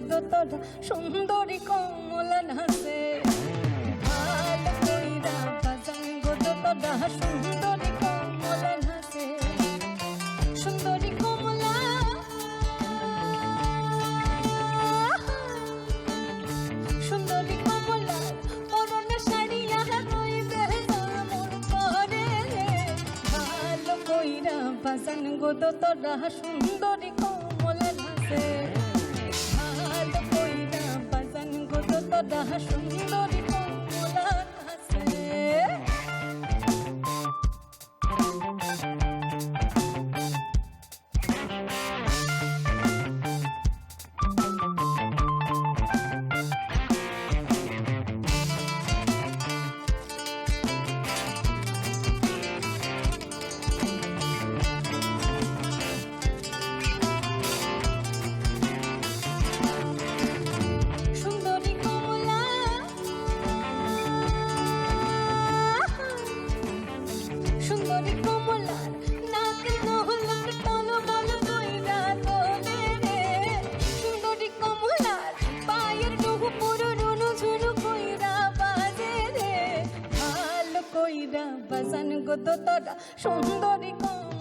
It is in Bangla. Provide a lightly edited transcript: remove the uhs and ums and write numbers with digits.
দোতরা সুন্দরী কমলা নাচে ভালো কইরা বাজান গো দোতরা সুন্দরী কমলা নাচে সুন্দরী কমলা সুন্দরী কমলা পরনে শাড়িয়া রইবে মন করে ভালো কইরা বাজান গো দোতরা সুন্দরী কমলা নাচে ভালো কইরা বাজান গো দোতরা সুন্দরী কমলা নাচে সুন্দরী কমলা সুন্দরী কমলার নাকে নহলার তল বল কইরা তোলে রে সুন্দরী কমলার পায়ের ডুহু পুরো রুনু ঝুনু কইরা বাজে রে ভালো কইরা বাজান গো দোতরা সুন্দরী কমলা